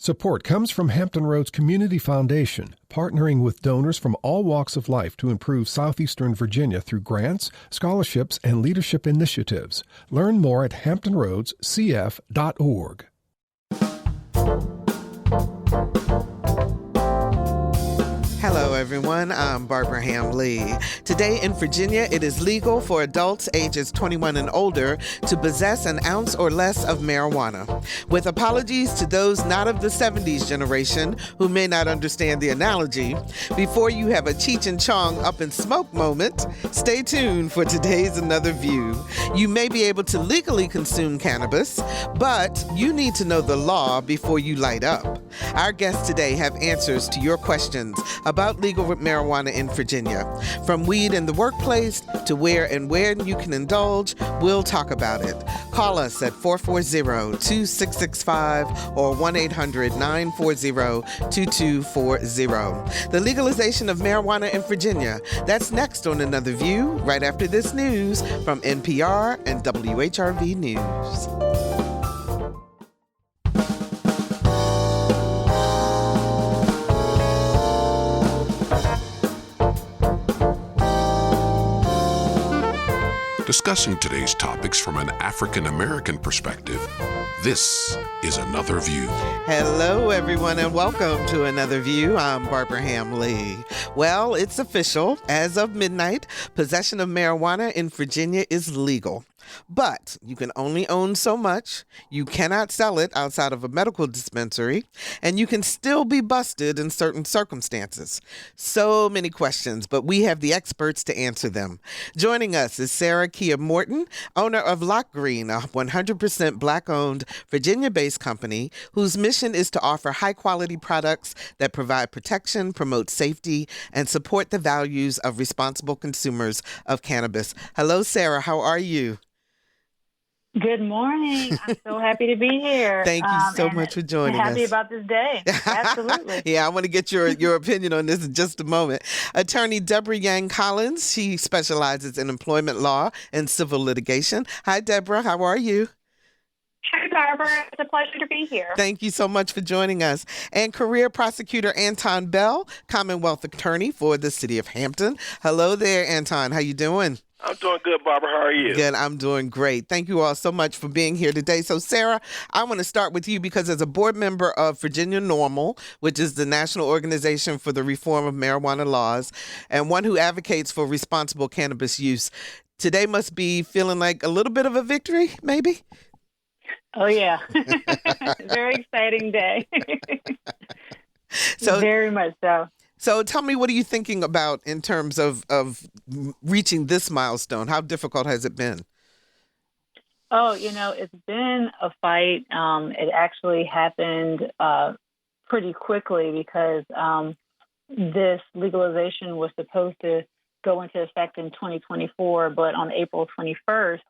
Support comes from Hampton Roads Community Foundation, partnering with donors from all walks of life to improve southeastern Virginia through grants, scholarships, and leadership initiatives. Learn more at hamptonroadscf.org. Hello, everyone. I'm Barbara Ham-Lee. Today in Virginia, it is legal for adults ages 21 and older to possess an ounce or less of marijuana. With apologies to those not of the 70s generation who may not understand the analogy, before you have a Cheech and Chong up in smoke moment, stay tuned for today's Another View. You may be able to legally consume cannabis, but you need to know the law before you light up. Our guests today have answers to your questions about legal marijuana in Virginia. From weed in the workplace to where and when you can indulge, we'll talk about it. Call us at 440-2665 or 1-800-940-2240. The legalization of marijuana in Virginia. That's next on Another View, right after this news from NPR and WHRV News. Discussing today's topics from an African-American perspective, this is Another View. Hello, everyone, and welcome to Another View. I'm Barbara Ham-Lee. Well, it's official. As of midnight, possession of marijuana in Virginia is legal. But you can only own so much, you cannot sell it outside of a medical dispensary, and you can still be busted in certain circumstances. So many questions, but we have the experts to answer them. Joining us is Sarah Kiah Morton, owner of LOCKGREEN, a 100% Black-owned, Virginia-based company whose mission is to offer high-quality products that provide protection, promote safety, and support the values of responsible consumers of cannabis. Hello, Sarah. How are you? Good morning. I'm so happy to be here. Thank you so much for joining us. Happy about this day. Absolutely. Yeah, I want to get your opinion on this in just a moment. Attorney Deborah Yang Collins, she specializes in employment law and civil litigation. Hi, Deborah. How are you? Hi, Barbara. It's a pleasure to be here. Thank you so much for joining us. And career prosecutor Anton Bell, Commonwealth attorney for the city of Hampton. Hello there, Anton. How you doing? I'm doing good, Barbara. How are you? Good. I'm doing great. Thank you all so much for being here today. So, Sarah, I want to start with you because as a board member of Virginia NORML, which is the National Organization for the Reform of Marijuana Laws, and one who advocates for responsible cannabis use, today must be feeling like a little bit of a victory, maybe? Oh, yeah. Very exciting day. So very much so. So tell me, what are you thinking about in terms of reaching this milestone? How difficult has it been? Oh, it's been a fight. It actually happened pretty quickly because this legalization was supposed to go into effect in 2024, but on April 21st,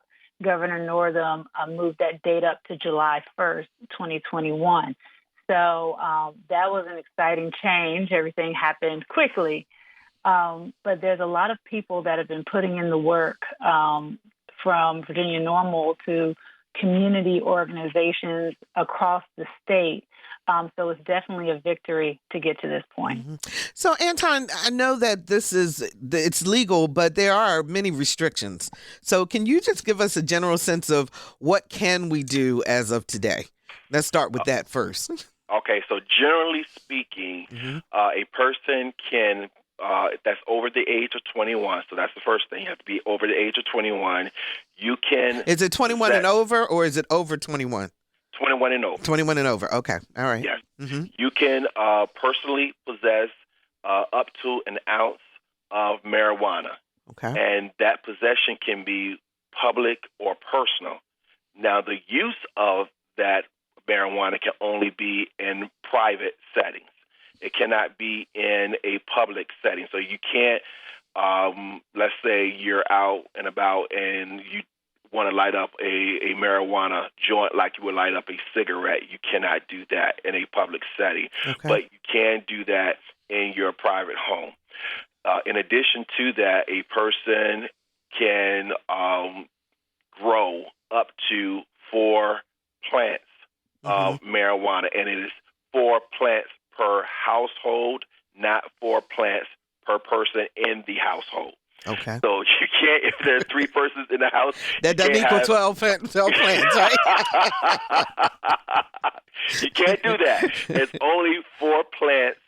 Governor Northam moved that date up to July 1st, 2021. So that was an exciting change. Everything happened quickly. But there's a lot of people that have been putting in the work from Virginia NORML to community organizations across the state. So it's definitely a victory to get to this point. Mm-hmm. So, Anton, I know that it's legal, but there are many restrictions. So can you just give us a general sense of what can we do as of today? Let's start with that first. Okay, so generally speaking, a person can, that's over the age of 21, so that's the first thing. You have to be over the age of 21. You can... Is it 21 and over, or is it over 21? 21 and over. 21 and over, okay. All right. Yes. Mm-hmm. You can personally possess up to an ounce of marijuana. Okay. And that possession can be public or personal. Now, the use of that marijuana can only be in private settings. It cannot be in a public setting. So you can't, let's say you're out and about and you want to light up a marijuana joint like you would light up a cigarette. You cannot do that in a public setting. Okay. But you can do that in your private home. In addition to that, a person can grow up to 4 plants of marijuana, and it is 4 plants per household, not 4 plants per person in the household. Okay. So you can't, if there are 3 persons in the house, That doesn't equal 12 plants, right? You can't do that. It's only 4 plants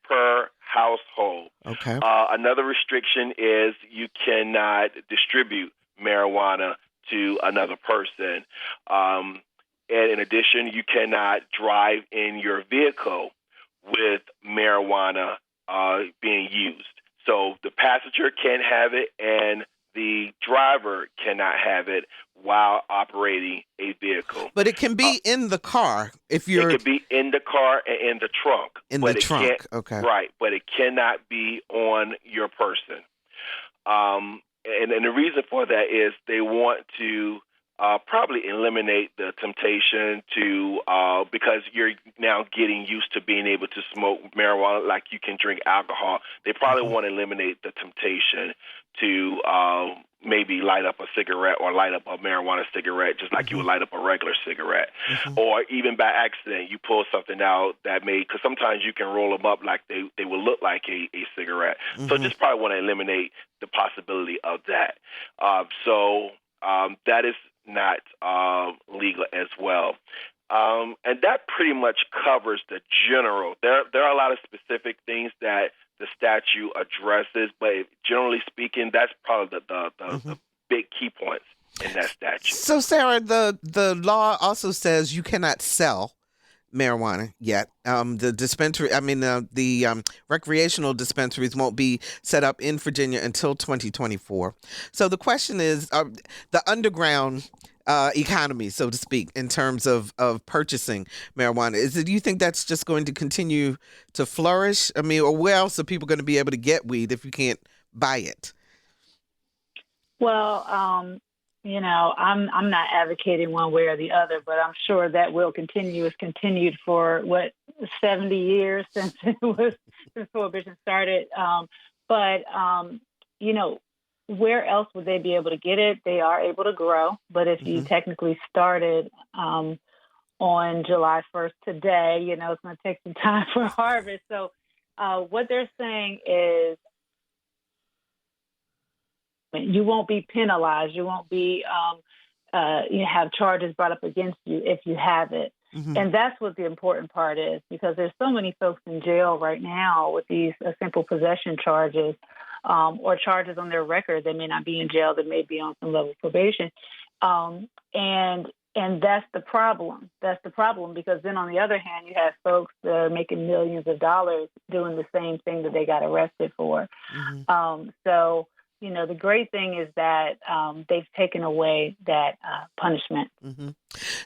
per household. Okay. Another restriction is you cannot distribute marijuana to another person. And in addition, you cannot drive in your vehicle with marijuana being used. So the passenger can't have it and the driver cannot have it while operating a vehicle. But it can be in the car if you're... It could be in the car and in the trunk. In the trunk, okay. Right, but it cannot be on your person. And the reason for that is they want to probably eliminate the temptation to, because you're now getting used to being able to smoke marijuana like you can drink alcohol. They probably want to eliminate the temptation to maybe light up a cigarette or light up a marijuana cigarette just like you would light up a regular cigarette. Or even by accident, you pull something out that may, because sometimes you can roll them up like they will look like a cigarette. So just probably want to eliminate the possibility of that. So that is not legal as well. And that pretty much covers the general. There are a lot of specific things that the statute addresses, but generally speaking, that's probably the big key points in that statute. So, Sarah, the law also says you cannot sell marijuana yet. The dispensary, the recreational dispensaries won't be set up in Virginia until 2024. So the question is, the underground economy, so to speak, in terms of purchasing marijuana, do you think that's just going to continue to flourish? I mean, or where else are people going to be able to get weed if you can't buy it? Well, I'm not advocating one way or the other, but I'm sure that will continue. It's continued for 70 years since Prohibition started. But where else would they be able to get it? They are able to grow, but if you technically started on July 1st today, it's going to take some time for harvest. So what they're saying is you won't be penalized. You won't be you have charges brought up against you if you have it. And that's what the important part is, because there's so many folks in jail right now with these simple possession charges or charges on their record. They may not be in jail. They may be on some level of probation. And that's the problem. That's the problem, because then on the other hand, you have folks that are making millions of dollars doing the same thing that they got arrested for. So, the great thing is that they've taken away that punishment.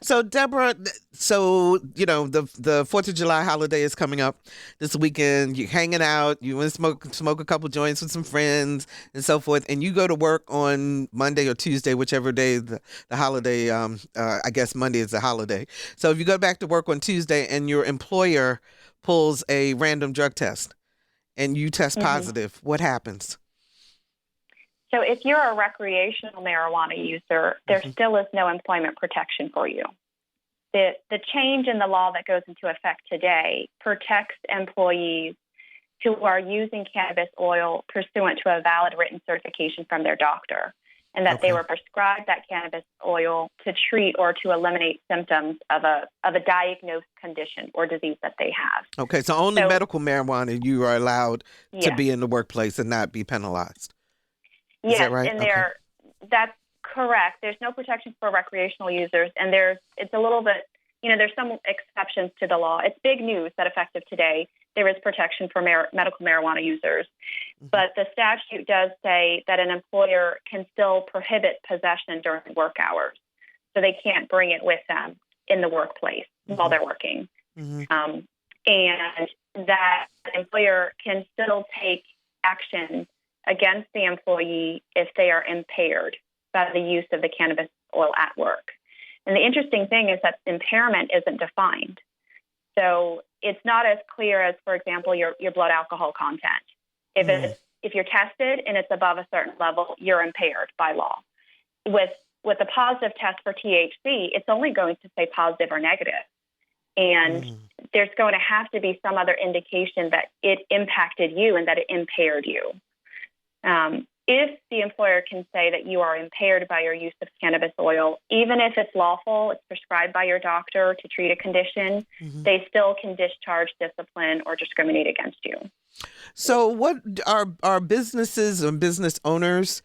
So, Deborah, the 4th of July holiday is coming up this weekend. You're hanging out. You want to smoke a couple joints with some friends and so forth. And you go to work on Monday or Tuesday, whichever day the holiday, I guess Monday is the holiday. So if you go back to work on Tuesday and your employer pulls a random drug test and you test positive, what happens? So if you're a recreational marijuana user, there still is no employment protection for you. The change in the law that goes into effect today protects employees who are using cannabis oil pursuant to a valid written certification from their doctor, and that they were prescribed that cannabis oil to treat or to eliminate symptoms of a diagnosed condition or disease that they have. Okay, so only medical marijuana you are allowed to be in the workplace and not be penalized. Is that right? And that's correct. There's no protection for recreational users, and it's a little bit, there's some exceptions to the law. It's big news that effective today, there is protection for medical marijuana users. But the statute does say that an employer can still prohibit possession during work hours. So they can't bring it with them in the workplace while they're working. And that employer can still take action against the employee if they are impaired by the use of the cannabis oil at work. And the interesting thing is that impairment isn't defined. So it's not as clear as, for example, your blood alcohol content. If you're tested and it's above a certain level, you're impaired by law. With a positive test for THC, it's only going to say positive or negative. And there's going to have to be some other indication that it impacted you and that it impaired you. If the employer can say that you are impaired by your use of cannabis oil, even if it's lawful, it's prescribed by your doctor to treat a condition, they still can discharge, discipline, or discriminate against you. So what are businesses and business owners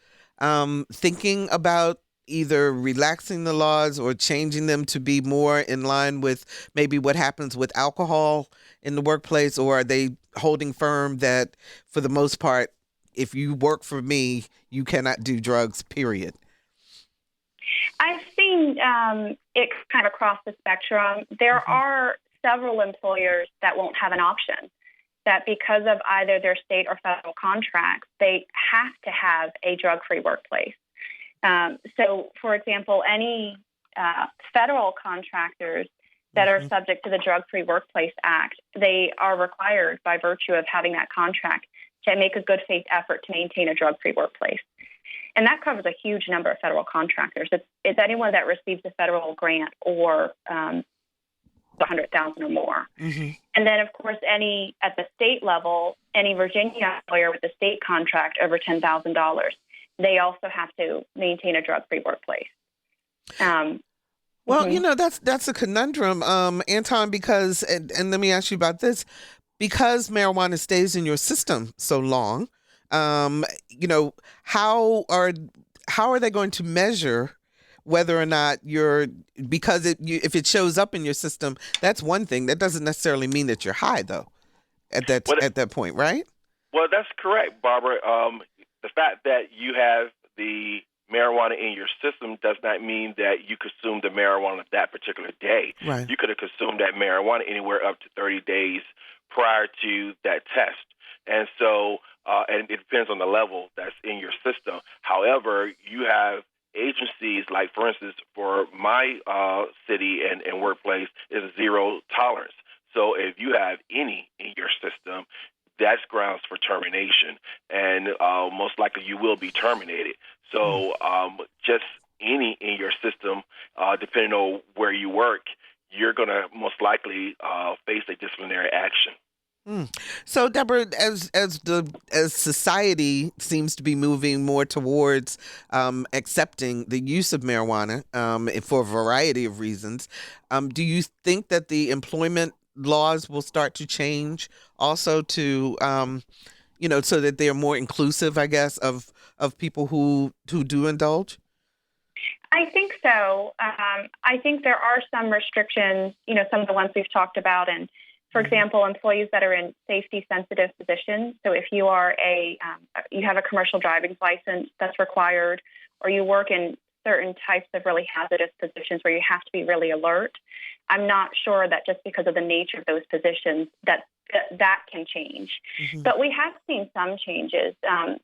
thinking about either relaxing the laws or changing them to be more in line with maybe what happens with alcohol in the workplace? Or are they holding firm that for the most part, if you work for me, you cannot do drugs, period? I've seen it kind of across the spectrum. There are several employers that won't have an option, that because of either their state or federal contracts, they have to have a drug-free workplace. So, for example, any federal contractors that are subject to the Drug-Free Workplace Act, they are required by virtue of having that contract to make a good faith effort to maintain a drug-free workplace. And that covers a huge number of federal contractors. It's anyone that receives a federal grant or $100,000 or more. And then, of course, at the state level, any Virginia employer with a state contract over $10,000, they also have to maintain a drug-free workplace. Well, that's a conundrum, Anton, because, and let me ask you about this, because marijuana stays in your system so long, how are they going to measure whether or not if it shows up in your system, that's one thing. That doesn't necessarily mean that you're high, though, at that point, right? Well, that's correct, Barbara. The fact that you have the marijuana in your system does not mean that you consume the marijuana that particular day. Right. You could have consumed that marijuana anywhere up to 30 days prior to that test. And so, and it depends on the level that's in your system. However, you have agencies like, for instance, for my city and workplace is zero tolerance. So if you have any in your system, that's grounds for termination, and most likely you will be terminated. So just any in your system, depending on where you work, you're going to most likely face a disciplinary action. So, Deborah, as society seems to be moving more towards accepting the use of marijuana for a variety of reasons, do you think that the employment laws will start to change also to, so that they're more inclusive, I guess, of people who do indulge? I think so. I think there are some restrictions, some of the ones we've talked about. And for example, employees that are in safety sensitive positions. So if you are you have a commercial driving license that's required, or you work in certain types of really hazardous positions where you have to be really alert, I'm not sure that just because of the nature of those positions that can change. But we have seen some changes.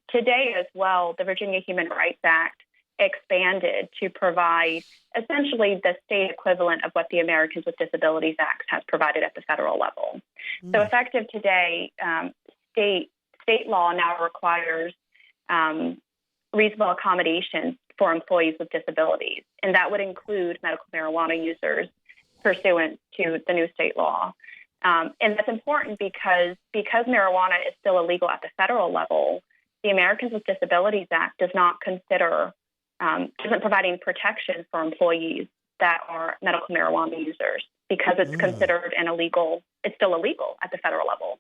Today as well, the Virginia Human Rights Act expanded to provide essentially the state equivalent of what the Americans with Disabilities Act has provided at the federal level. So effective today, state law now requires reasonable accommodations for employees with disabilities, and that would include medical marijuana users pursuant to the new state law. And that's important because marijuana is still illegal at the federal level. The Americans with Disabilities Act doesn't provide any protection for employees that are medical marijuana users because it's considered it's still illegal at the federal level.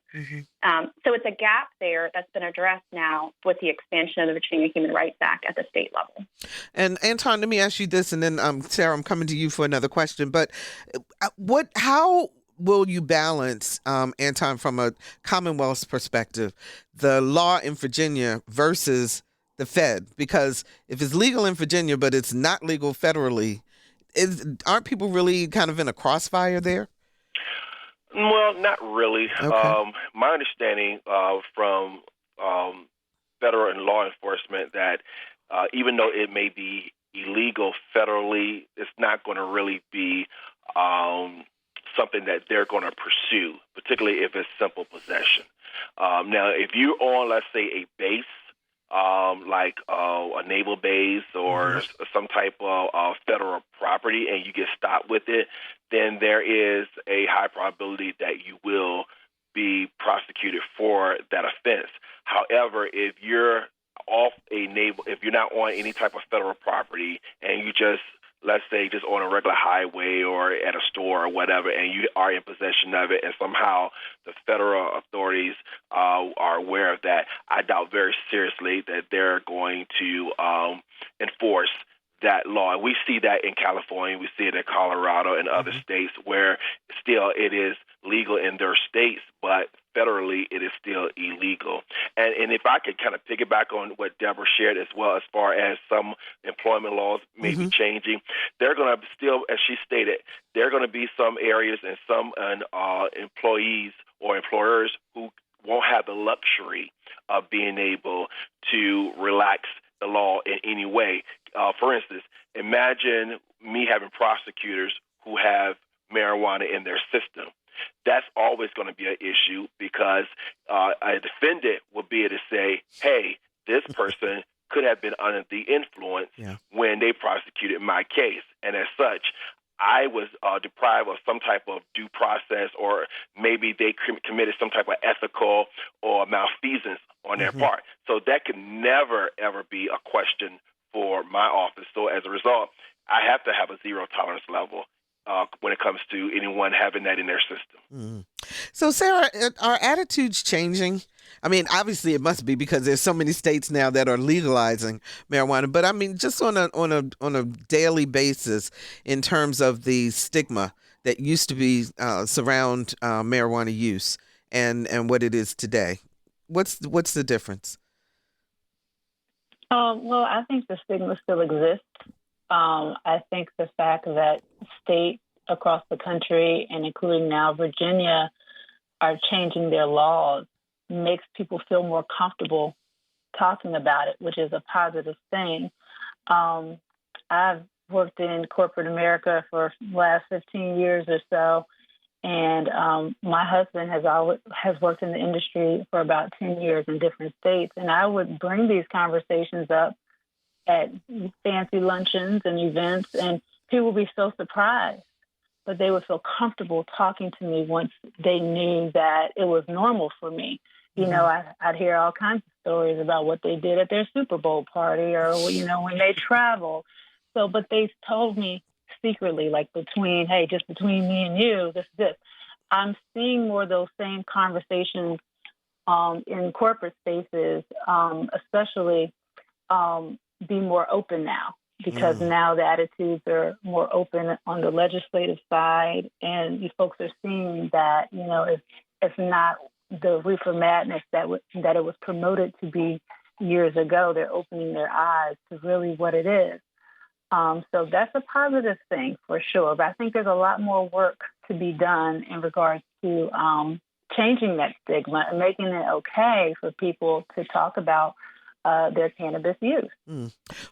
So it's a gap there that's been addressed now with the expansion of the Virginia Human Rights Act at the state level. And Anton, let me ask you this, and then Sarah, I'm coming to you for another question. But how will you balance, Anton, from a Commonwealth's perspective, the law in Virginia versus the Fed? Because if it's legal in Virginia, but it's not legal federally, aren't people really kind of in a crossfire there? Well, not really. Okay. My understanding from federal and law enforcement that even though it may be illegal federally, it's not going to really be something that they're going to pursue, particularly if it's simple possession. Now, if you're on, let's say, a base, like a naval base or some type of federal property, and you get stopped with it, then there is a high probability that you will be prosecuted for that offense. However, if you're if you're not on any type of federal property and you just, let's say, just on a regular highway or at a store or whatever, and you are in possession of it, and somehow the federal authorities are aware of that, I doubt very seriously that they're going to enforce that law. We see that in California, we see it in Colorado and other states where still it is legal in their states, but federally it is still illegal. And if I could kind of piggyback on what Deborah shared as well, as far as some employment laws may be changing, they're going to still, as she stated, there are going to be some areas and some employees or employers who won't have the luxury of being able to relax the law in any way. For instance, imagine me having prosecutors who have marijuana in their system. That's always going to be an issue because a defendant will be able to say, hey, this person could have been under the influence when they prosecuted my case. And as such, I was deprived of some type of due process, or maybe they committed some type of ethical or malfeasance on their part. So that could never, ever be a question for my office. So as a result, I have to have a zero tolerance level when it comes to anyone having that in their system. So, Sarah, are attitudes changing? I mean, obviously it must be because there's so many states now that are legalizing marijuana. But I mean, just on a daily basis, in terms of the stigma that used to be surround marijuana use and what it is today, what's the difference? Well, I think the stigma still exists. I think the fact that states across the country, and including now Virginia, are changing their laws makes people feel more comfortable talking about it, which is a positive thing. I've worked in corporate America for the last 15 years or so, and my husband has worked in the industry for about 10 years in different states, and I would bring these conversations up at fancy luncheons and events, and people would be so surprised, but they would feel comfortable talking to me once they knew that it was normal for me. You know, I'd hear all kinds of stories about what they did at their Super Bowl party or, you know, when they travel. So, but they told me secretly, like just between me and you, this. I'm seeing more of those same conversations in corporate spaces, especially be more open now, because now the attitudes are more open on the legislative side, and you folks are seeing that, you know, it's not the reefer madness that it was promoted to be years ago. They're opening their eyes to really what it is. So that's a positive thing for sure. But I think there's a lot more work to be done in regards to changing that stigma and making it okay for people to talk about their cannabis use.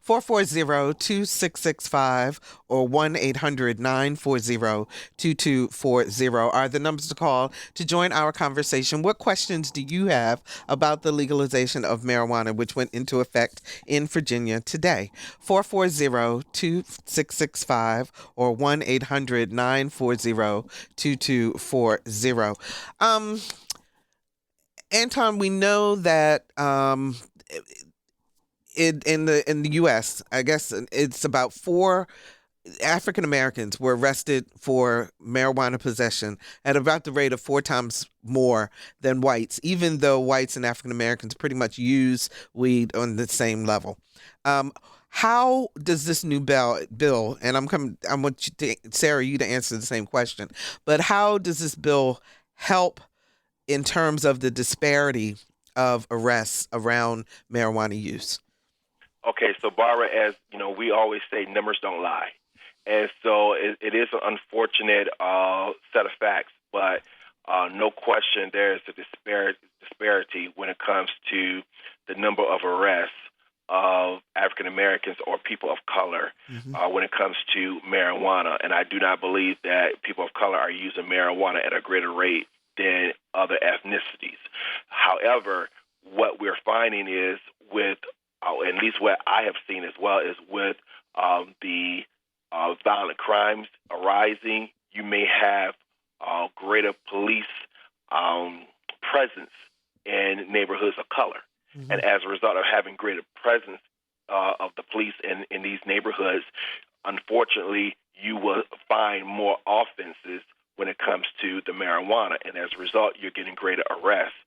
440-2665 or 1-800-940-2240 are the numbers to call to join our conversation. What questions do you have about the legalization of marijuana, which went into effect in Virginia today? 440-2665 or 1-800-940-2240. Anton, we know that in the U.S., I guess it's about 4 African Americans were arrested for marijuana possession at about the rate of 4 times more than whites, even though whites and African Americans pretty much use weed on the same level. How does this new bill, and I want you to, Sarah, you to answer the same question, but how does this bill help in terms of the disparity of arrests around marijuana use? Okay, so Barbara, as you know, we always say numbers don't lie. And so it is an unfortunate set of facts, but no question there's a disparity when it comes to the number of arrests of African Americans or people of color when it comes to marijuana. And I do not believe that people of color are using marijuana at a greater rate than other ethnicities. However, what we're finding is with, at least what I have seen as well, is with the violent crimes arising, you may presence in neighborhoods of color. Mm-hmm. And as a result of having greater presence of the police in these neighborhoods, unfortunately, you will find more offenses when it comes to the marijuana. And as a result, you're getting greater arrests.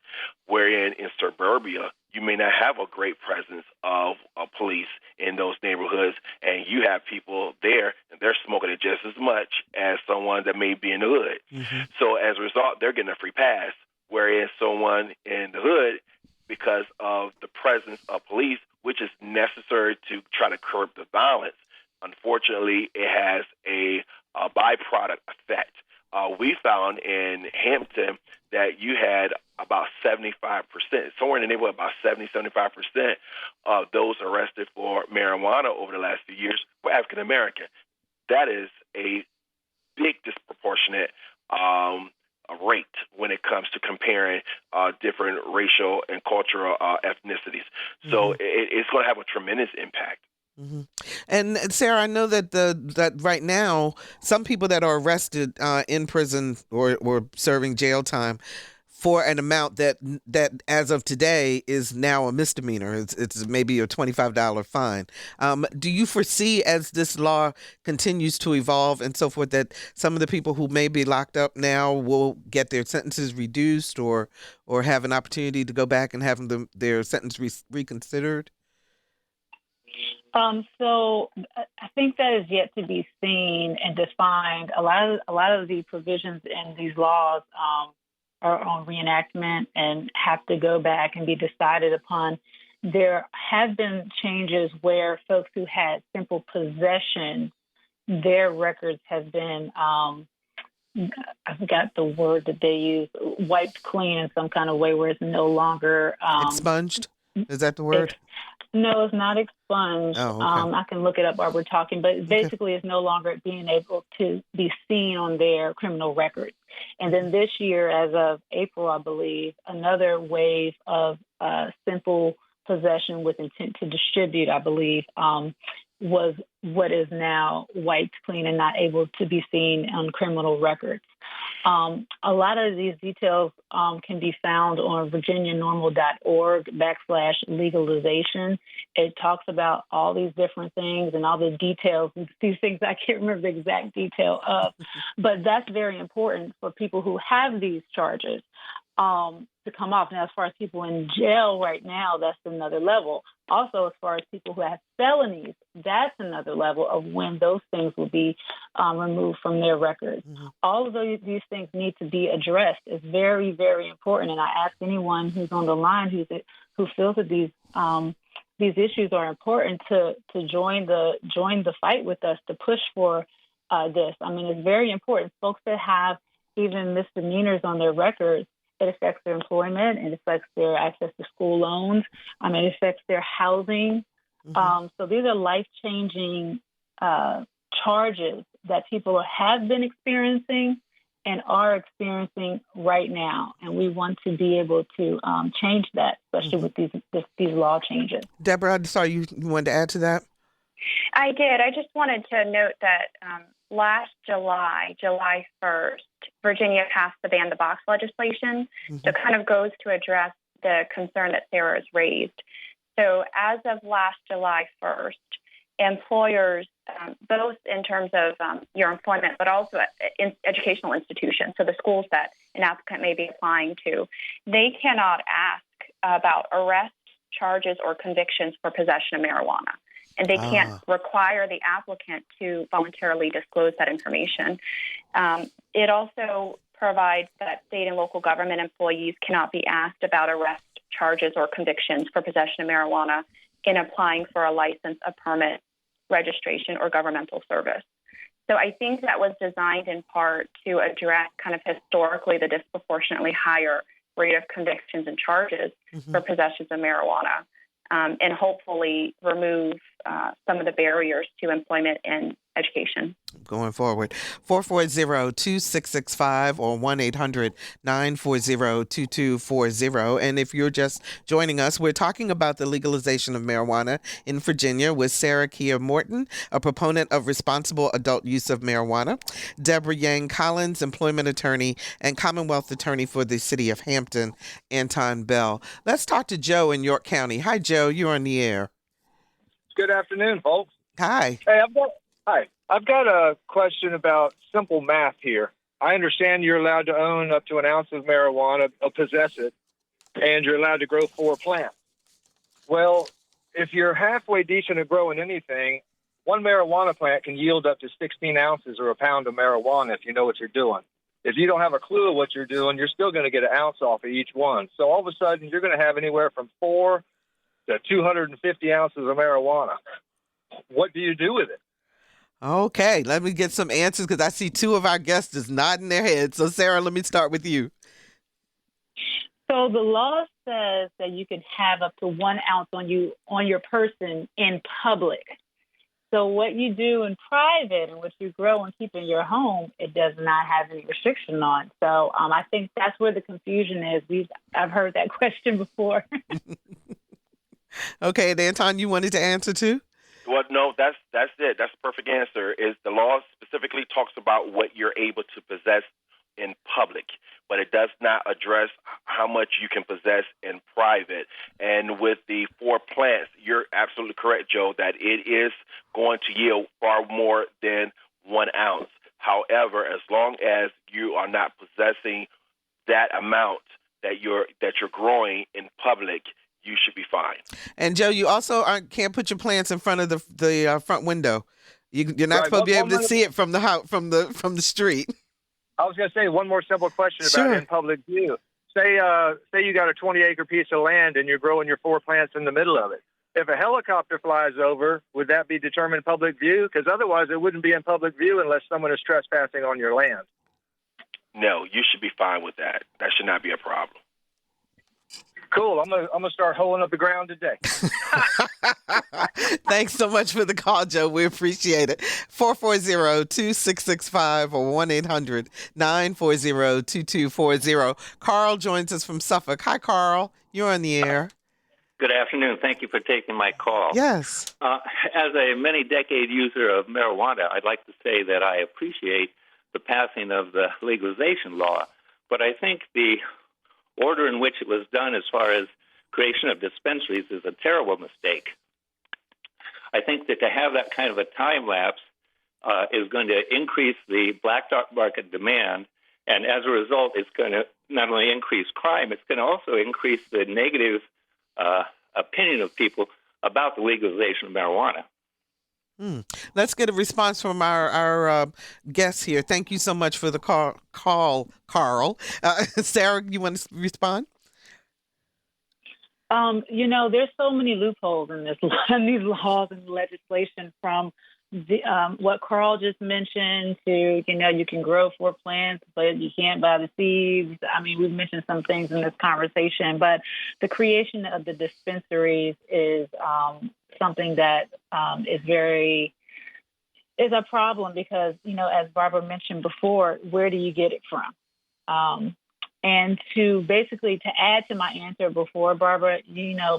Wherein in suburbia, you may not have a great presence of police in those neighborhoods, and you have people there, and they're smoking it just as much as someone that may be in the hood. Mm-hmm. So as a result, they're getting a free pass, whereas someone in the hood, because of the presence of police, which is necessary to try to curb the violence, unfortunately, it has a byproduct effect. We found in Hampton that you had about 75%, somewhere in the neighborhood, about 75% of those arrested for marijuana over the last few years were African American. That is a big disproportionate rate when it comes to comparing different racial and cultural ethnicities. So it's going to have a tremendous impact. Mm-hmm. And Sarah, I know that that right now, some people that are arrested in prison or serving jail time for an amount that as of today is now a misdemeanor. It's maybe a $25 fine. Do you foresee, as this law continues to evolve and so forth, that some of the people who may be locked up now will get their sentences reduced or have an opportunity to go back and have their sentence reconsidered? So I think that is yet to be seen and defined. A lot of the provisions in these laws are on reenactment and have to go back and be decided upon. There have been changes where folks who had simple possession, their records have been, I forgot the word that they use, wiped clean in some kind of way where it's no longer... expunged? Is that the word? No, it's not expunged. Oh, okay. I can look it up while we're talking, but basically it's no longer being able to be seen on their criminal records. And then this year, as of April, I believe, another wave of simple possession with intent to distribute, I believe, was what is now wiped clean and not able to be seen on criminal records. A lot of these details can be found on virginianormal.org/legalization. It talks about all these different things and all the details. These things I can't remember the exact detail of, but that's very important for people who have these charges to come off. Now, as far as people in jail right now, that's another level. Also, as far as people who have felonies, that's another level of when those things will be removed from their records. Mm-hmm. All of these things need to be addressed. It's very, very important. And I ask anyone who's on the line who feels that these issues are important to join the fight with us to push for this. I mean, it's very important. Folks that have even misdemeanors on their records, it affects their employment. It affects their access to school loans. It affects their housing. Mm-hmm. So these are life-changing charges that people have been experiencing and are experiencing right now. And we want to be able to change that, especially with these law changes. Deborah, I'm sorry, you wanted to add to that? I did. I just wanted to note that last July 1st, Virginia passed the Ban the Box legislation. Mm-hmm. So it kind of goes to address the concern that Sarah has raised. So as of last July 1st, employers, both in terms of your employment, but also in educational institutions, so the schools that an applicant may be applying to, they cannot ask about arrest, charges, or convictions for possession of marijuana. And they can't require the applicant to voluntarily disclose that information. It also provides that state and local government employees cannot be asked about arrest, charges, or convictions for possession of marijuana in applying for a license, a permit, registration, or governmental service. So I think that was designed in part to address kind of historically the disproportionately higher rate of convictions and charges for possessions of marijuana. And hopefully remove some of the barriers to employment in education. Going forward, 440-2665 or 1-800-940-2240. And if you're just joining us, we're talking about the legalization of marijuana in Virginia with Sarah Kiah Morton, a proponent of responsible adult use of marijuana, Deborah Yang Collins, employment attorney and Commonwealth attorney for the city of Hampton, Anton Bell. Let's talk to Joe in York County. Hi, Joe. You're on the air. Good afternoon, folks. Hi. Hey, I've got a question about simple math here. I understand you're allowed to own up to an ounce of marijuana, or possess it, and you're allowed to grow 4 plants. Well, if you're halfway decent at growing anything, one marijuana plant can yield up to 16 ounces or a pound of marijuana if you know what you're doing. If you don't have a clue of what you're doing, you're still going to get an ounce off of each one. So all of a sudden, you're going to have anywhere from 4 to 250 ounces of marijuana. What do you do with it? Okay, let me get some answers because I see 2 of our guests just nodding their heads. So, Sarah, let me start with you. So the law says that you can have up to 1 ounce on your person in public. So what you do in private and what you grow and keep in your home, it does not have any restriction on. So I think that's where the confusion is. I've heard that question before. Okay, and Anton, you wanted to answer too? Well, no, that's it. That's the perfect answer. Is the law specifically talks about what you're able to possess in public, but it does not address how much you can possess in private. And with the 4 plants, you're absolutely correct, Joe, that it is going to yield far more than 1 ounce. However, as long as you are not possessing that amount that you're growing in public, you should be fine. And Joe, you also can't put your plants in front of the front window. You're not Right. supposed to be able to see it from the house, from the street. I was going to say one more simple question Sure. about in public view. Say you got a 20-acre piece of land and you're growing your 4 plants in the middle of it. If a helicopter flies over, would that be determined public view? Because otherwise it wouldn't be in public view unless someone is trespassing on your land. No, you should be fine with that. That should not be a problem. Cool. I'm gonna start holing up the ground today. Thanks so much for the call, Joe. We appreciate it. 440-2665 or 1-800-940-2240. Carl joins us from Suffolk. Hi, Carl. You're on the air. Good afternoon. Thank you for taking my call. Yes. As a many-decade user of marijuana, I'd like to say that I appreciate the passing of the legalization law, but I think the order in which it was done as far as creation of dispensaries is a terrible mistake. I think that to have that kind of a time lapse is going to increase the black market demand, and as a result, it's going to not only increase crime, it's going to also increase the negative opinion of people about the legalization of marijuana. Let's get a response from our guests here. Thank you so much for the call, Carl. Sarah, you want to respond? There's so many loopholes in these laws and legislation, from what Carl just mentioned to, you can grow 4 plants, but you can't buy the seeds. I mean, we've mentioned some things in this conversation, but the creation of the dispensaries is something that is a problem because, as Barbara mentioned before, where do you get it from? And to add to my answer before, Barbara,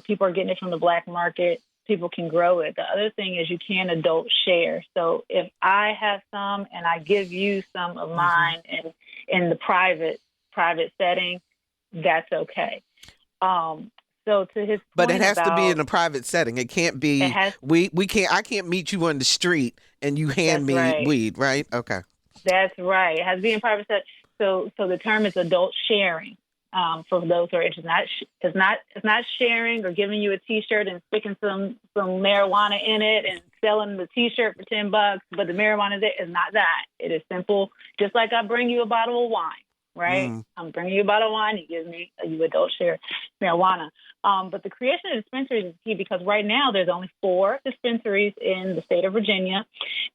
people are getting it from the black market. People can grow it. The other thing is you can adult share. So if I have some and I give you some of mine in the private setting, that's okay. So to his point, but it has to be in a private setting. It can't be. I can't meet you on the street and you hand me weed, right? Okay. That's right. It has to be in private setting. So the term is adult sharing. For those who are interested, it's not sharing or giving you a T-shirt and sticking some marijuana in it and selling the T-shirt for $10, but the marijuana there is not that. It is simple, just like I bring you a bottle of wine, right? I'm bringing you a bottle of wine, you adult share marijuana. But the creation of dispensaries is key because right now there's only 4 dispensaries in the state of Virginia,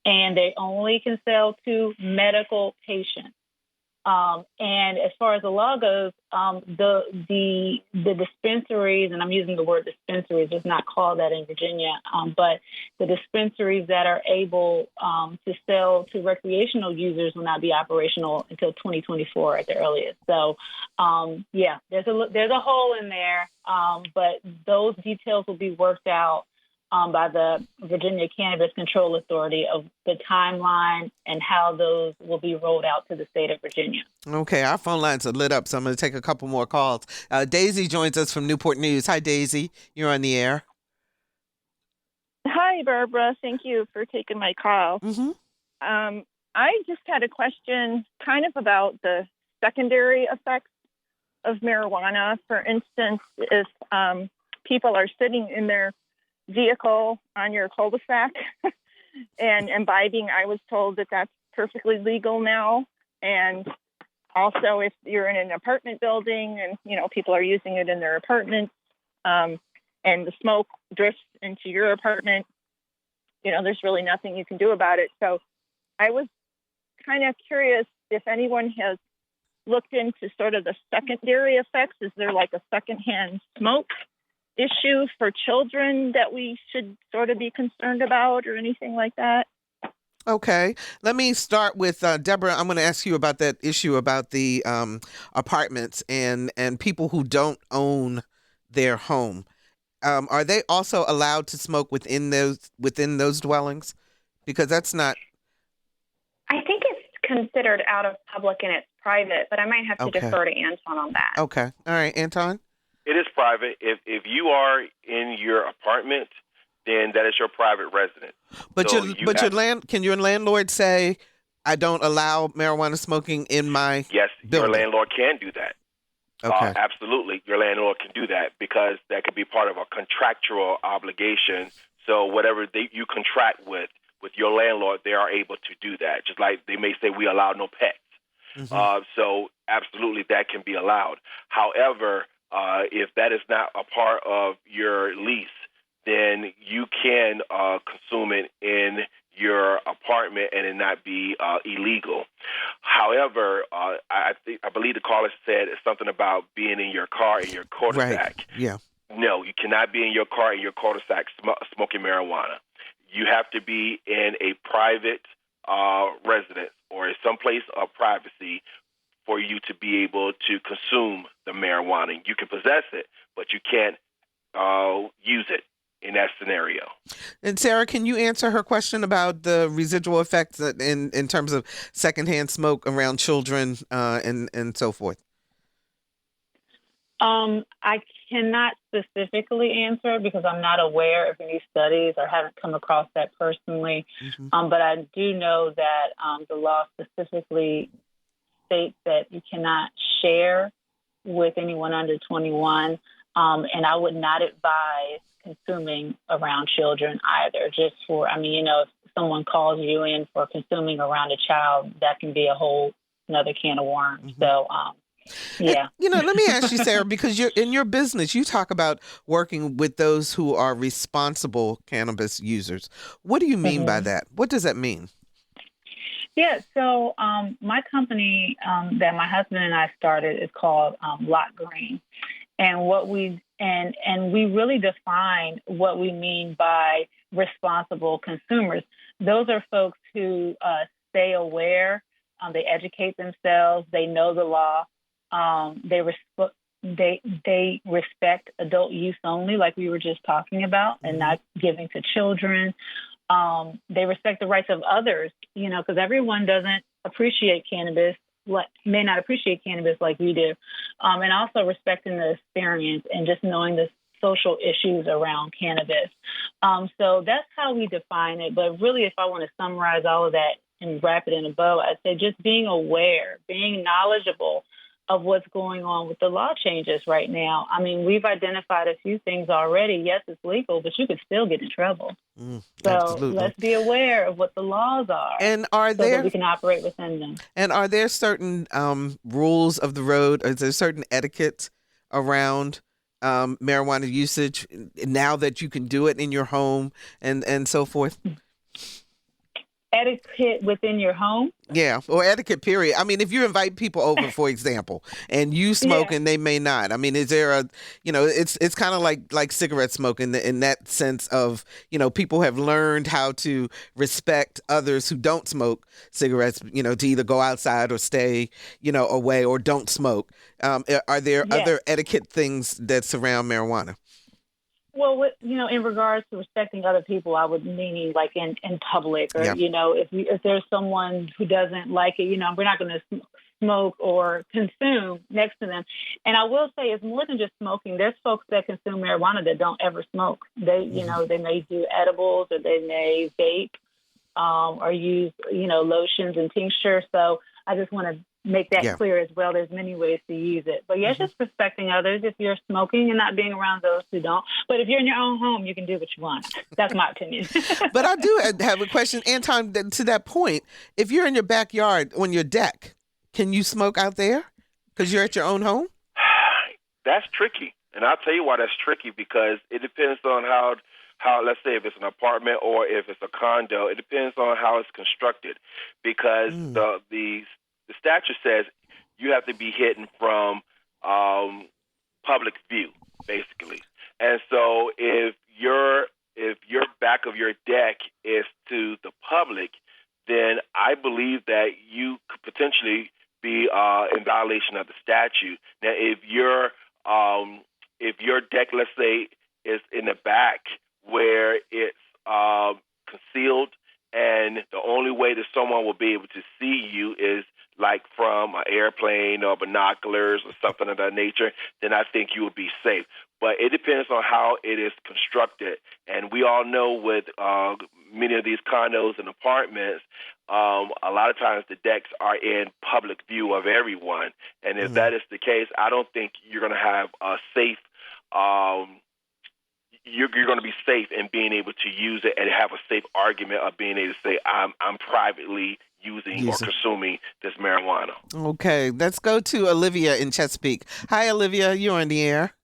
and they only can sell to medical patients. And as far as the law goes, the dispensaries, and I'm using the word dispensaries, it's not called that in Virginia, but the dispensaries that are able to sell to recreational users will not be operational until 2024 at the earliest. So, there's a hole in there, but those details will be worked out by the Virginia Cannabis Control Authority of the timeline and how those will be rolled out to the state of Virginia. Okay, our phone lines are lit up, so I'm going to take a couple more calls. Daisy joins us from Newport News. Hi, Daisy. You're on the air. Hi, Barbara. Thank you for taking my call. Mm-hmm. I just had a question kind of about the secondary effects of marijuana. For instance, if people are sitting in their vehicle on your cul-de-sac and imbibing, I was told that that's perfectly legal now. And also if you're in an apartment building and, people are using it in their apartments, and the smoke drifts into your apartment, there's really nothing you can do about it. So I was kind of curious if anyone has looked into sort of the secondary effects. Is there like a secondhand smoke issue for children that we should sort of be concerned about or anything like that? Okay. Let me start with Deborah. I'm going to ask you about that issue about the apartments and people who don't own their home. Are they also allowed to smoke within those dwellings? Because that's not. I think it's considered out of public and it's private, but I might have to defer to Anton on that. Okay. All right, Anton? It is private. If you are in your apartment, then that is your private residence. But can your landlord say, I don't allow marijuana smoking in my Yes, building? your landlord can do that. Okay. Absolutely, your landlord can do that because that could be part of a contractual obligation. So whatever you contract with your landlord, they are able to do that. Just like they may say, we allow no pets. Mm-hmm. So absolutely, that can be allowed. However, if that is not a part of your lease, then you can consume it in your apartment and it not be illegal. However, I believe the caller said something about being in your car in your cul-de-sac. Right. Yeah. No, you cannot be in your car in your cul-de-sac smoking marijuana. You have to be in a private residence or someplace of privacy for you to be able to consume the marijuana. You can possess it, but you can't use it in that scenario. And Sarah, can you answer her question about the residual effects in terms of secondhand smoke around children and so forth? I cannot specifically answer because I'm not aware of any studies or haven't come across that personally. Mm-hmm. But I do know that the law specifically states that you cannot share with anyone under 21. And I would not advise consuming around children either. Just for, if someone calls you in for consuming around a child, that can be a whole another can of worms. Mm-hmm. So, yeah. And, let me ask you, Sarah, because you're in your business, you talk about working with those who are responsible cannabis users. What do you mean by that? What does that mean? Yeah, so my company that my husband and I started is called LOCKGREEN. And we really define what we mean by responsible consumers. Those are folks who stay aware, they educate themselves, they know the law, they respect adult use only, like we were just talking about, and not giving to children. They respect the rights of others, because everyone doesn't appreciate cannabis. May not appreciate cannabis like we do, and also respecting the experience and just knowing the social issues around cannabis. So that's how we define it. But really, if I want to summarize all of that and wrap it in a bow, I'd say just being aware, being knowledgeable of what's going on with the law changes right now. We've identified a few things already. Yes, it's legal, but you could still get in trouble. So absolutely. Let's be aware of what the laws are, and so that we can operate within them. And are there certain rules of the road? Is there certain etiquette around marijuana usage now that you can do it in your home and so forth? etiquette within your home. Yeah, or etiquette, period. I mean, if you invite people over, for example, and you smoke and they may not, I mean, is there a, it's kind of like cigarette smoking in that sense of, people have learned how to respect others who don't smoke cigarettes, to either go outside or stay, away or don't smoke. Are there other etiquette things that surround marijuana? Well, in regards to respecting other people, I would mean like in public, or if there's someone who doesn't like it, we're not going to smoke or consume next to them. And I will say, it's more than just smoking. There's folks that consume marijuana that don't ever smoke. They, they may do edibles, or they may vape, or use, lotions and tinctures. So I just want to make that clear as well. There's many ways to use it. But just respecting others if you're smoking and not being around those who don't. But if you're in your own home, you can do what you want. That's my opinion. But I do have a question, Anton, to that point. If you're in your backyard on your deck, can you smoke out there because you're at your own home? That's tricky. And I'll tell you why that's tricky, because it depends on how, let's say, if it's an apartment or if it's a condo, it depends on how it's constructed, because the statute says you have to be hidden from public view, basically. And so if your back of your deck is to the public, then I believe that you could potentially be in violation of the statute. Now, if your deck, let's say, is in the back where it's concealed, and the only way that someone will be able to see you is like from an airplane or binoculars or something of that nature, then I think you will be safe. But it depends on how it is constructed. And we all know with many of these condos and apartments, a lot of times the decks are in public view of everyone. And if that is the case, I don't think you're going to have a safe you're going to be safe in being able to use it and have a safe argument of being able to say, I'm privately using or consuming this marijuana. Okay, let's go to Olivia in Chesapeake. Hi, Olivia. You're on the air.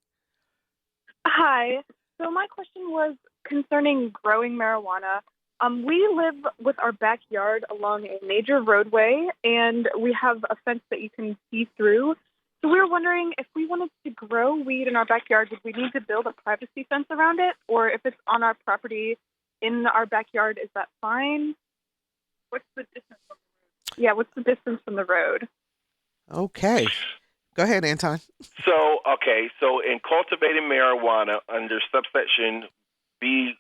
Hi. So my question was concerning growing marijuana. We live with our backyard along a major roadway, and we have a fence that you can see through. So we were wondering, if we wanted to grow weed in our backyard, would we need to build a privacy fence around it? Or if it's on our property in our backyard, is that fine? What's the distance from the road? Yeah, what's the distance from the road? Okay. Go ahead, Anton. So in cultivating marijuana under subsection B,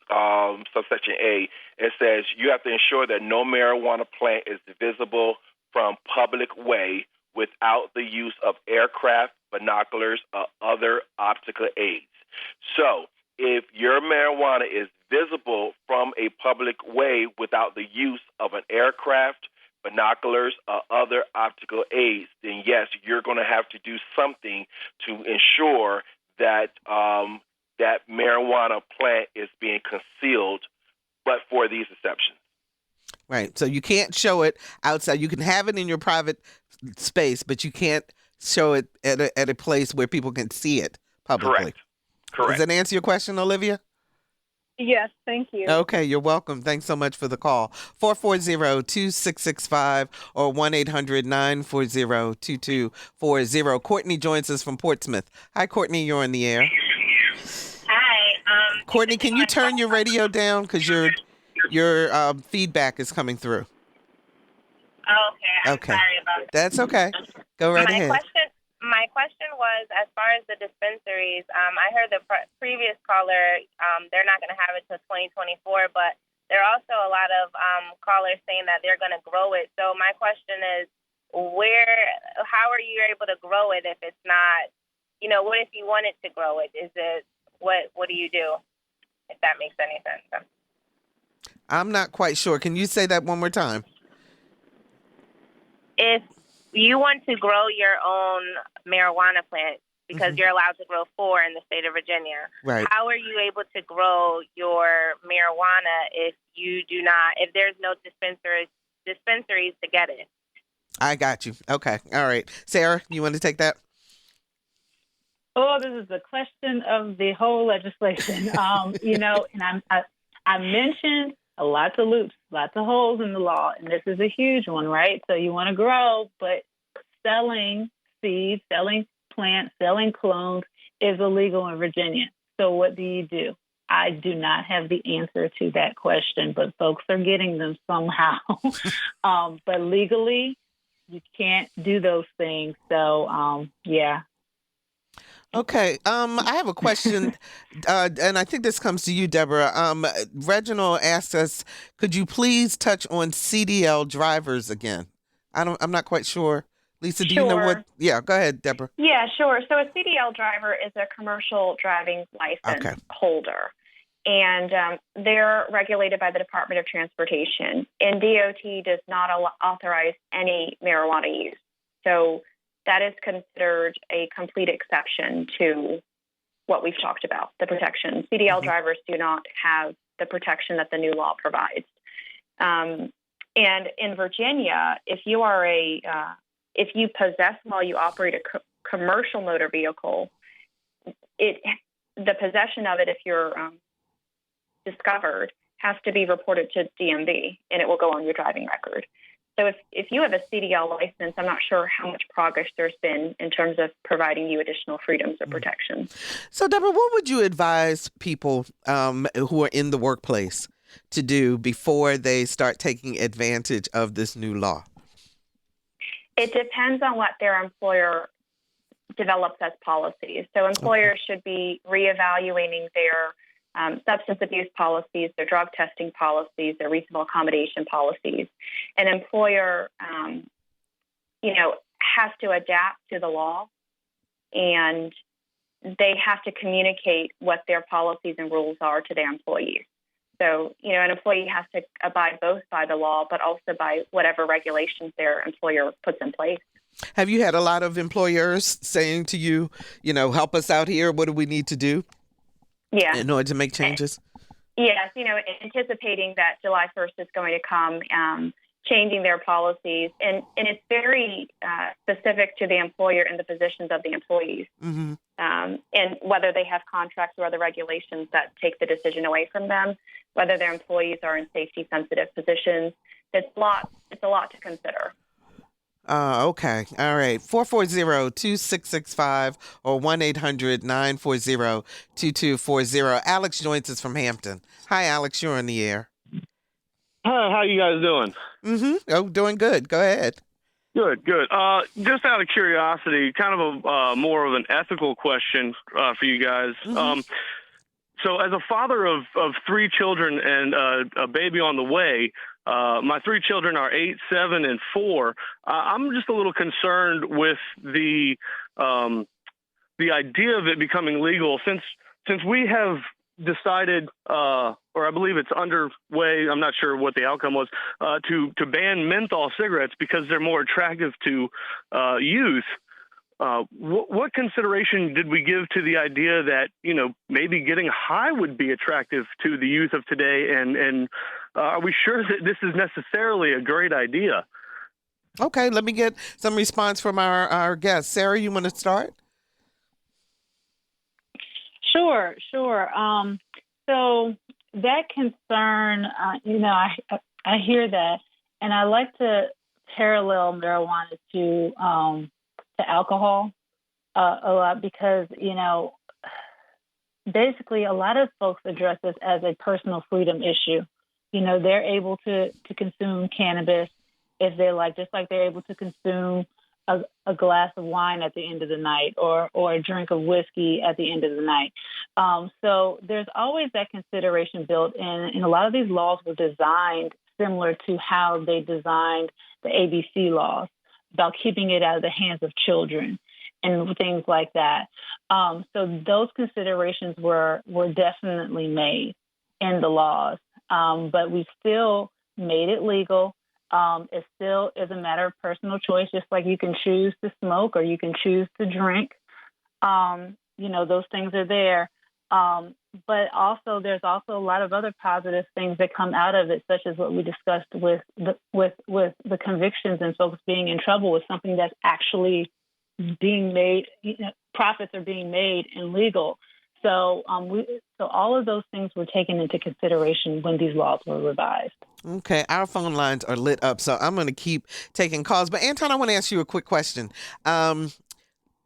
subsection A, it says you have to ensure that no marijuana plant is visible from public way without the use of aircraft, binoculars, or other optical aids. So if your marijuana is visible from a public way without the use of an aircraft, binoculars, or other optical aids, then yes, you're going to have to do something to ensure that that marijuana plant is being concealed, but for these exceptions. Right. So you can't show it outside. You can have it in your private space, but you can't show it at a place where people can see it publicly. Correct. Does that answer your question, Olivia? Yes, thank you. Okay, you're welcome. Thanks so much for the call. 440-2665 or 1-800-940-2240. Courtney joins us from Portsmouth. Hi, Courtney. You're on the air. Hi. Courtney, can you turn your radio down? Because your feedback is coming through. Okay. Sorry about that. That's okay. Go right ahead. My question was, as far as the dispensaries, I heard the previous caller, they're not going to have it till 2024, but there are also a lot of callers saying that they're going to grow it. So my question is, how are you able to grow it if it's not, what if you wanted to grow it? What do you do, if that makes any sense? I'm not quite sure. Can you say that one more time? If you want to grow your own marijuana plant, because you're allowed to grow 4 in the state of Virginia, right? How are you able to grow your marijuana if there's no dispensaries to get it? I got you. Okay. All right. Sarah, you want to take that? Oh, this is the question of the whole legislation. And I mentioned lots of loops, lots of holes in the law, and this is a huge one, right? So you want to grow, but selling seeds, selling plants, selling clones is illegal in Virginia. So what do? I do not have the answer to that question, but folks are getting them somehow. But legally, you can't do those things. So, yeah. Okay. I have a question, and I think this comes to you, Deborah. Reginald asked us, could you please touch on CDL drivers again? I'm not quite sure. Lisa, do you know what? Yeah, go ahead, Deborah. Yeah, sure. So a CDL driver is a commercial driving license holder, and they're regulated by the Department of Transportation. And DOT does not authorize any marijuana use. So that is considered a complete exception to what we've talked about, the protection. CDL drivers do not have the protection that the new law provides. And in Virginia, if you are if you possess while you operate a commercial motor vehicle, the possession of it, if you're discovered, has to be reported to DMV, and it will go on your driving record. So if you have a CDL license, I'm not sure how much progress there's been in terms of providing you additional freedoms or protections. So, Deborah, what would you advise people who are in the workplace to do before they start taking advantage of this new law? It depends on what their employer develops as policies. So employers should be reevaluating their substance abuse policies, their drug testing policies, their reasonable accommodation policies. An employer, has to adapt to the law, and they have to communicate what their policies and rules are to their employees. So, an employee has to abide both by the law, but also by whatever regulations their employer puts in place. Have you had a lot of employers saying to you, help us out here? What do we need to do? Yeah. In order to make changes? Yes, anticipating that July 1st is going to come, changing their policies. And it's very specific to the employer and the positions of the employees. Mm-hmm. And whether they have contracts or other regulations that take the decision away from them, whether their employees are in safety-sensitive positions. It's a lot to consider. Okay. All right. 440-2665 or 1-800-940-2240. Alex joins us from Hampton. Hi, Alex. You're on the air. Hi. How you guys doing? Oh, doing good. Go ahead. Good. Just out of curiosity, kind of a more of an ethical question for you guys. Mm-hmm. So as a father of 3 children and a baby on the way, my 3 children are 8, 7, and 4. I'm just a little concerned with the idea of it becoming legal since we have decided, or I believe it's underway, I'm not sure what the outcome was, to ban menthol cigarettes because they're more attractive to youth. What consideration did we give to the idea that, maybe getting high would be attractive to the youth of today? And are we sure that this is necessarily a great idea? Okay, let me get some response from our guest. Sarah, you want to start? Sure. So that concern, I hear that, and I like to parallel marijuana to alcohol a lot because, basically a lot of folks address this as a personal freedom issue. They're able to consume cannabis if they like, just like they're able to consume a glass of wine at the end of the night or a drink of whiskey at the end of the night. So there's always that consideration built in. And a lot of these laws were designed similar to how they designed the ABC laws about keeping it out of the hands of children and things like that. So those considerations were definitely made in the laws, but we still made it legal. It still is a matter of personal choice, just like you can choose to smoke or you can choose to drink. Those things are there. But also, there's also a lot of other positive things that come out of it, such as what we discussed with the convictions and folks being in trouble with something that's actually being made. Profits are being made and legal. So so all of those things were taken into consideration when these laws were revised. Okay, our phone lines are lit up, so I'm going to keep taking calls. But Anton, I want to ask you a quick question.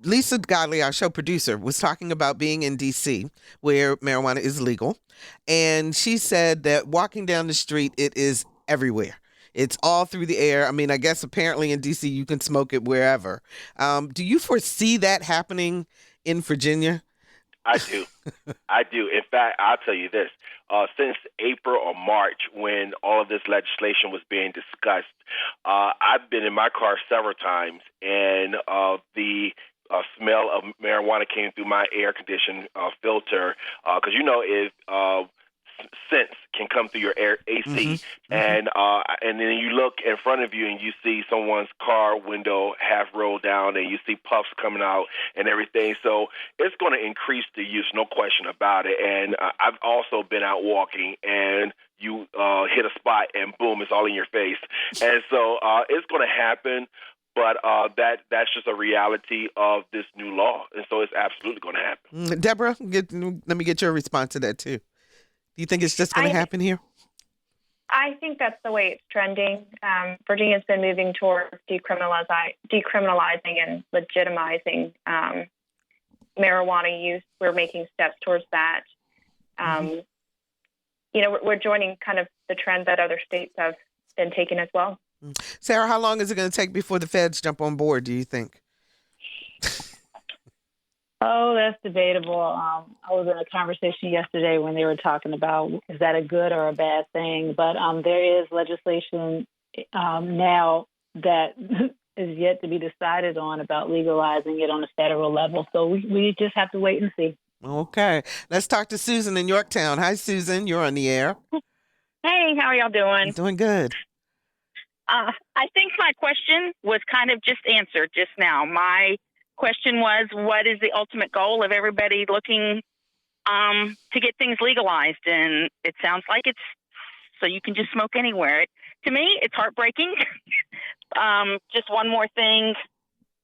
Lisa Godley, our show producer, was talking about being in D.C., where marijuana is legal. And she said that walking down the street, it is everywhere. It's all through the air. I mean, I guess apparently in D.C. you can smoke it wherever. Do you foresee that happening in Virginia? I do. I do. In fact, I'll tell you this. Since April or March, when all of this legislation was being discussed, I've been in my car several times, and the smell of marijuana came through my air condition filter. Because, if scents can come through your air AC, and then you look in front of you and you see someone's car window half rolled down, and you see puffs coming out and everything. So it's going to increase the use, no question about it. And I've also been out walking, and you hit a spot, and boom, it's all in your face. And so it's going to happen. But that's just a reality of this new law, and so it's absolutely going to happen. Deborah, let me get your response to that too. Do you think it's just going to happen here? I think that's the way it's trending. Virginia's been moving towards decriminalizing and legitimizing marijuana use. We're making steps towards that. We're joining kind of the trend that other states have been taking as well. Sarah, how long is it going to take before the feds jump on board, do you think? Oh, that's debatable. I was in a conversation yesterday when they were talking about is that a good or a bad thing? But there is legislation now that is yet to be decided on about legalizing it on a federal level. So we just have to wait and see. Okay. Let's talk to Susan in Yorktown. Hi, Susan. You're on the air. Hey, how are y'all doing? Doing good. I think my question was kind of just answered just now. My question was, what is the ultimate goal of everybody looking to get things legalized? And it sounds like it's so you can just smoke anywhere. To me, it's heartbreaking. Just one more thing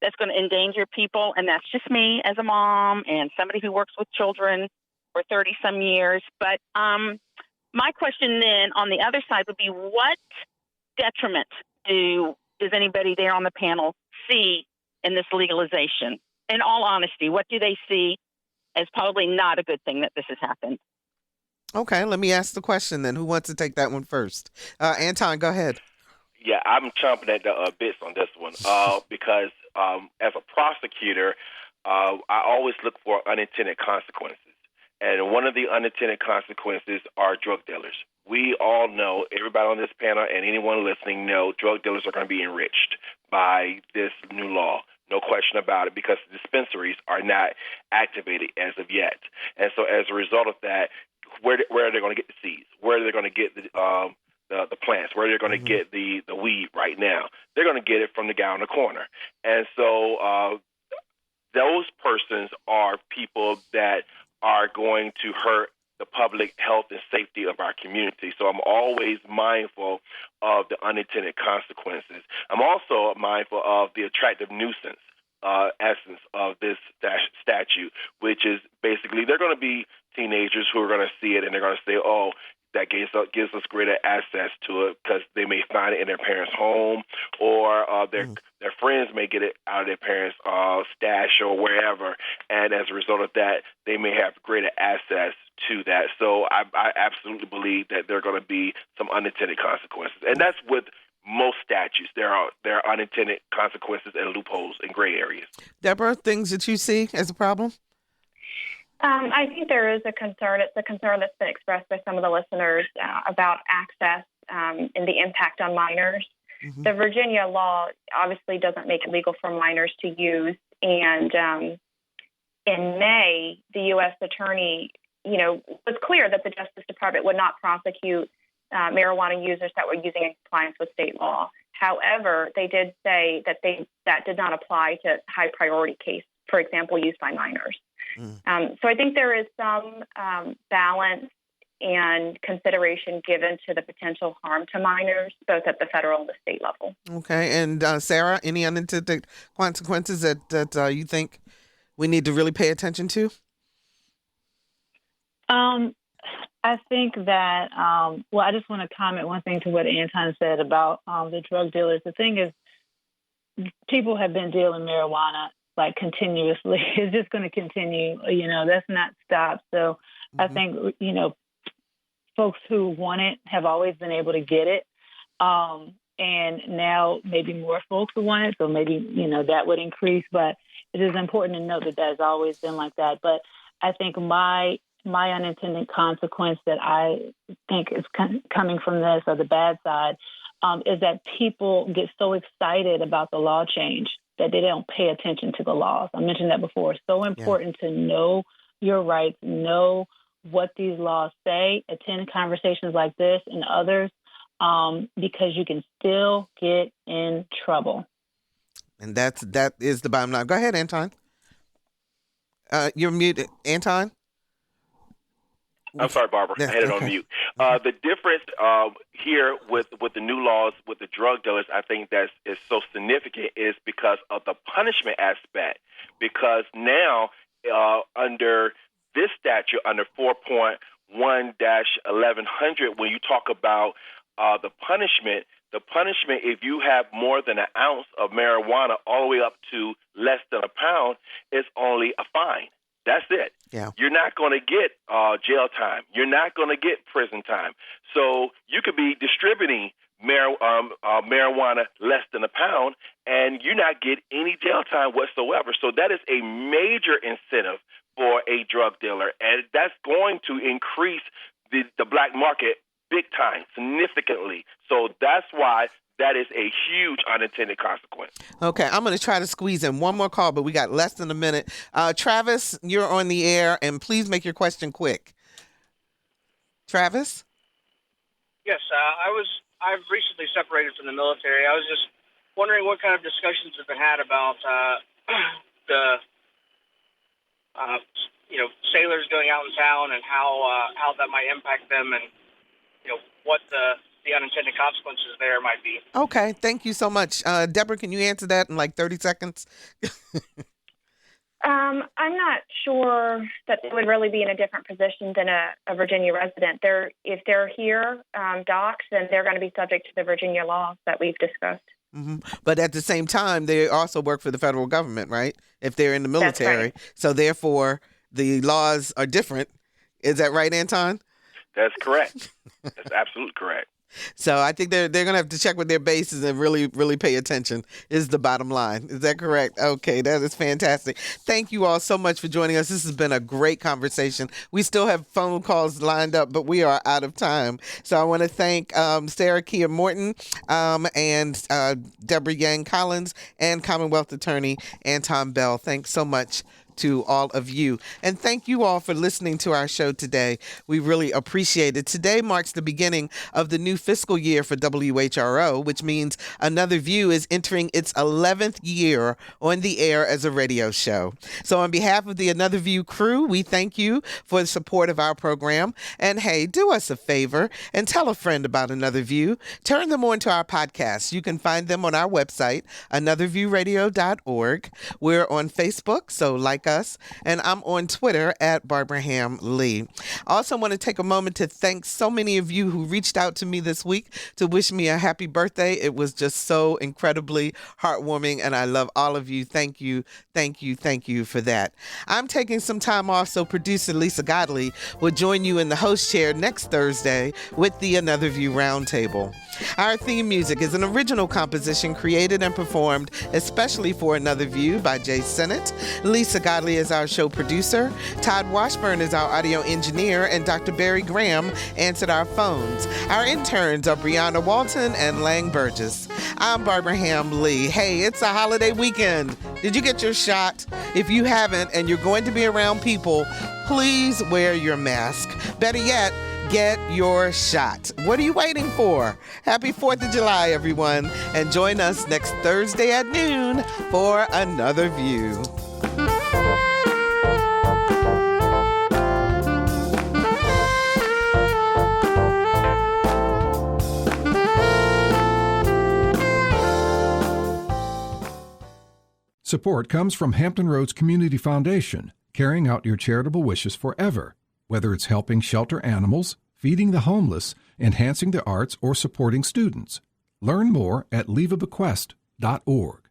that's going to endanger people, and that's just me as a mom and somebody who works with children for 30-some years. But my question then on the other side would be, what detriment does anybody there on the panel see in this legalization? In all honesty, what do they see as probably not a good thing that this has happened? Okay, let me ask the question then. Who wants to take that one first? Anton, go ahead. Yeah, I'm chomping at the bits on this one because as a prosecutor, I always look for unintended consequences. And one of the unintended consequences are drug dealers. We all know, everybody on this panel and anyone listening know, drug dealers are going to be enriched by this new law. No question about it, because dispensaries are not activated as of yet. And so as a result of that, where are they going to get the seeds? Where are they going to get the plants? Where are they going to get the weed right now? They're going to get it from the guy on the corner. And so those persons are people that are going to hurt the public health and safety of our community. So I'm always mindful of the unintended consequences. I'm also mindful of the attractive nuisance essence of this statute, which is basically they're going to be teenagers who are going to see it and they're going to say, oh, that gives us greater access to it because they may find it in their parents' home or their friends may get it out of their parents' stash or wherever. And as a result of that, they may have greater access to that. So I absolutely believe that there are going to be some unintended consequences. And that's with most statutes. There are unintended consequences and loopholes and gray areas. Deborah, things that you see as a problem? I think there is a concern. It's a concern that's been expressed by some of the listeners about access and the impact on minors. The Virginia law obviously doesn't make it legal for minors to use. And in May, the U.S. attorney, was clear that the Justice Department would not prosecute marijuana users that were using in compliance with state law. However, they did say that that did not apply to high priority case, for example, used by minors. So I think there is some balance and consideration given to the potential harm to minors, both at the federal and the state level. Okay. And Sarah, any unintended consequences that you think we need to really pay attention to? I think that, I just want to comment one thing to what Anton said about the drug dealers. The thing is, people have been dealing marijuana like continuously. It's just going to continue. That's not stopped. So I think, folks who want it have always been able to get it. And now maybe more folks who want it. So maybe, that would increase. But it is important to note that has always been like that. But I think my unintended consequence that I think is coming from this, or the bad side, is that people get so excited about the law change that they don't pay attention to the laws. I mentioned that before. It's so important to know your rights, know what these laws say, attend conversations like this and others, because you can still get in trouble. And that is the bottom line. Go ahead, Anton. You're muted, Anton. I'm sorry, Barbara. I had it on mute. The difference here with the new laws with the drug dealers, I think that is so significant, is because of the punishment aspect. Because now, under this statute, under 4.1-1100, when you talk about the punishment, if you have more than an ounce of marijuana all the way up to less than a pound, is only a fine. That's it. Yeah. You're not going to get jail time. You're not going to get prison time. So you could be distributing marijuana less than a pound, and you not get any jail time whatsoever. So that is a major incentive for a drug dealer, and that's going to increase the black market big time, significantly. So that's why that is a huge unintended consequence. Okay, I'm going to try to squeeze in one more call, but we got less than a minute. Travis, you're on the air, and please make your question quick. Travis? Yes, I've recently separated from the military. I was just wondering what kind of discussions have been had about the sailors going out in town and how that might impact them, and what the unintended consequences there might be. Okay, thank you so much. Deborah, can you answer that in like 30 seconds? I'm not sure that they would really be in a different position than a Virginia resident. If they're here, docs, then they're going to be subject to the Virginia laws that we've discussed. Mm-hmm. But at the same time, they also work for the federal government, right? If they're in the military. Right. So therefore, the laws are different. Is that right, Anton? That's correct. That's absolutely correct. So I think they're going to have to check with their bases and really, really pay attention is the bottom line. Is that correct? Okay, that is fantastic. Thank you all so much for joining us. This has been a great conversation. We still have phone calls lined up, but we are out of time. So I want to thank Sarah Kiah Morton and Deborah Yang Collins and Commonwealth Attorney Anton Bell. Thanks so much to all of you. And thank you all for listening to our show today. We really appreciate it. Today marks the beginning of the new fiscal year for WHRO, which means Another View is entering its 11th year on the air as a radio show. So on behalf of the Another View crew, we thank you for the support of our program. And hey, do us a favor and tell a friend about Another View. Turn them on to our podcasts. You can find them on our website, anotherviewradio.org. We're on Facebook, so like us, and I'm on Twitter at Barbara Ham Lee. I also want to take a moment to thank so many of you who reached out to me this week to wish me a happy birthday. It was just so incredibly heartwarming, and I love all of you. Thank you, thank you, thank you for that. I'm taking some time off, so producer Lisa Godley will join you in the host chair next Thursday with the Another View Roundtable. Our theme music is an original composition created and performed especially for Another View by Jay Sennett. Lisa Godley is our show producer. Todd Washburn is our audio engineer, and Dr. Barry Graham answered our phones. Our interns are Brianna Walton and Lang Burgess. I'm Barbara Ham Lee. Hey, it's a holiday weekend. Did you get your shot? If you haven't and you're going to be around people, please wear your mask. Better yet, get your shot. What are you waiting for? Happy 4th of July, everyone. And join us next Thursday at noon for Another View. Support comes from Hampton Roads Community Foundation, carrying out your charitable wishes forever. whether it's helping shelter animals, feeding the homeless, enhancing the arts, or supporting students. Learn more at leaveabequest.org.